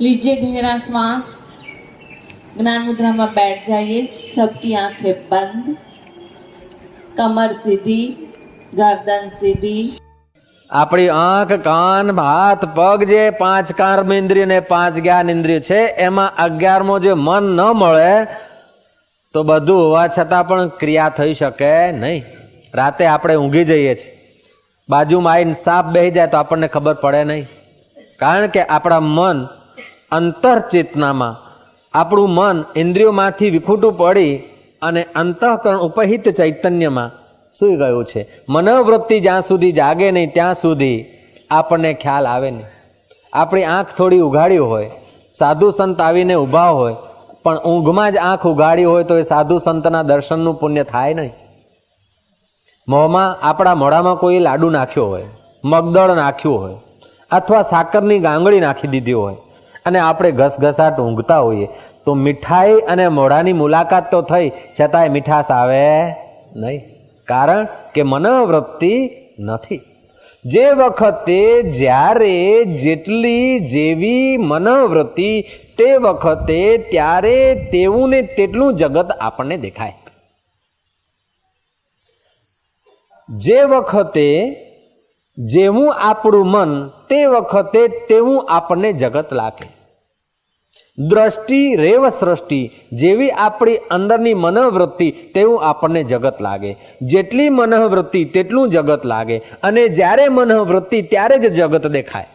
लीजिए गहरा श्वास, ज्ञान मुद्रा में बैठ जाइए। सबकी आंखें बंद, कमर सीधी, गर्दन सीधी। આપણી આંખ, કાન, હાથ, પગ જે 5 કર્મ ઇન્દ્રિય ને 5 જ્ઞાન ઇન્દ્રિય છે, એમાં 11મો જે મન ન મળે તો બધું હોવા છતાં પણ ક્રિયા થઈ શકે નહીં. રાતે આપણે ઊંઘી જઈએ છીએ, બાજુમાં આવીને સાપ બેસી જાય તો આપણને ખબર પડે નહીં, કારણ કે આપણા મન અંતરચેતનામાં, આપણું મન ઇન્દ્રિયોમાંથી વિખૂટું પડી અને અંતઃકરણ ઉપહિત ચૈતન્યમાં સુઈ ગયું છે. મનોવૃત્તિ જ્યાં સુધી જાગે નહીં ત્યાં સુધી આપણને ખ્યાલ આવે નહીં. આપણી આંખ થોડી ઉઘાડી હોય, સાધુ સંત આવીને ઊભા હોય, પણ ઊંઘમાં જ આંખ ઉઘાડી હોય તો એ સાધુ સંતના દર્શનનું પુણ્ય થાય નહીં. મોંમાં, આપણા મોઢામાં કોઈ લાડુ નાખ્યો હોય, મગદળ નાખ્યું હોય, અથવા સાકરની ગાંગડી નાખી દીધી હોય અને આપણે ઘસઘસાટ ઊંઘતા હોઈએ તો મીઠાઈ અને મોઢાની મુલાકાત તો થઈ છતાંય મીઠાશ આવે નહીં, કારણ કે મનોવૃત્તિ નથી. જે વખતે જ્યારે જેટલી જેવી મનોવૃત્તિ તે વખતે ત્યારે તેવું ને તેટલું જગત આપણને દેખાય. જે વખતે જેવું આપણું મન તે વખતે તેવું આપણને જગત લાગે. દ્રષ્ટિ રેવ સૃષ્ટિ, જેવી આપણી અંદરની મનોવૃત્તિ તેવું આપણને જગત લાગે. જેટલી મનોવૃત્તિ તેટલું જગત લાગે, અને જ્યારે મનોવૃત્તિ ત્યારે જ જગત દેખાય.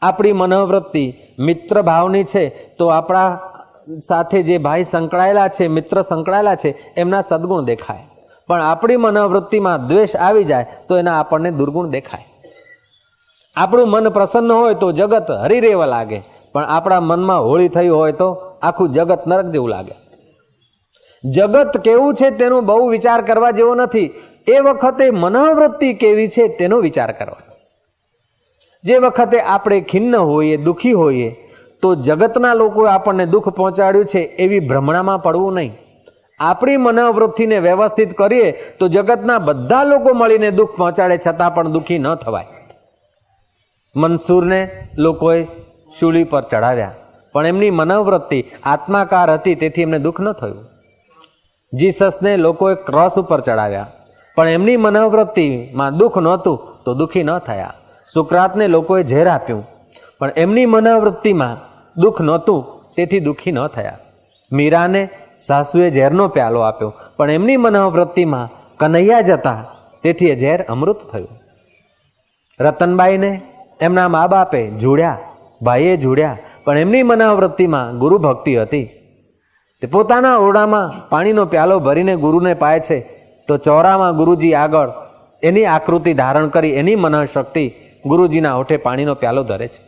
આપણી મનોવૃત્તિ મિત્ર ભાવની છે તો આપણા સાથે જે ભાઈ સંકળાયેલા છે, મિત્ર સંકળાયેલા છે, એમના સદગુણ દેખાય. પણ આપણી મનોવૃત્તિમાં દ્વેષ આવી જાય તો એના આપણને દુર્ગુણ દેખાય. આપણું મન પ્રસન્ન હોય તો જગત હરિરેવા લાગે, પણ આપણા મનમાં હોળી થઈ હોય તો આખું જગત નરક જેવું લાગે. જગત કેવું છે તેનો બહુ વિચાર કરવા જેવો નથી, એ વખતે મનોવૃત્તિ કેવી છે તેનો વિચાર કરવા. જે વખતે આપણે ખિન્ન હોઈએ, દુઃખી હોઈએ તો જગતના લોકોએ આપણને દુઃખ પહોંચાડ્યું છે એવી ભ્રમણામાં પડવું નહીં. આપણી મનોવૃત્તિને વ્યવસ્થિત કરીએ તો જગતના બધા લોકો મળીને દુઃખ પહોંચાડે છતાં પણ દુઃખી ન થવાય. મનસૂરને લોકોએ શૂળી પર ચડાવ્યા, પણ એમની મનોવૃત્તિ આત્માકાર હતી તેથી એમને દુઃખ ન થયું. જીસસને લોકોએ ક્રોસ ઉપર ચડાવ્યા, પણ એમની મનોવૃત્તિમાં દુઃખ નહોતું તો દુઃખી ન થયા. સુકરાતને લોકોએ ઝેર આપ્યું, પણ એમની મનોવૃત્તિમાં દુઃખ નહોતું તેથી દુઃખી ન થયા. મીરાને સાસુએ ઝેરનો પ્યાલો આપ્યો, પણ એમની મનોવૃત્તિમાં કનૈયા જતા તેથી એ ઝેર અમૃત થયું. રતનબાઈને એમના મા બાપે જોડ્યા, ભાઈએ જોડ્યા, પણ એમની મનોવૃત્તિમાં ગુરુ ભક્તિ હતી. તે પોતાના ઓરડામાં પાણીનો પ્યાલો ભરીને ગુરુને પાય છે તો ચોરામાં ગુરુજી આગળ એની આકૃતિ ધારણ કરી એની મનોશક્તિ ગુરુજીના હોઠે પાણીનો પ્યાલો ધરે છે.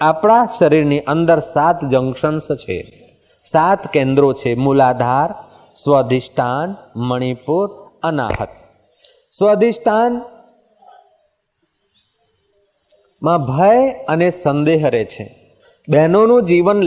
આપણા શરીરની અંદર 7 જંક્શન્સ છે, 7 કેન્દ્રો છે: મૂલાધાર, સ્વાધિષ્ઠાન, મણિપુર, અનાહત. સ્વાધિષ્ઠાન માં ભય અને સંદેહ રહે છે. બહેનોનું જીવન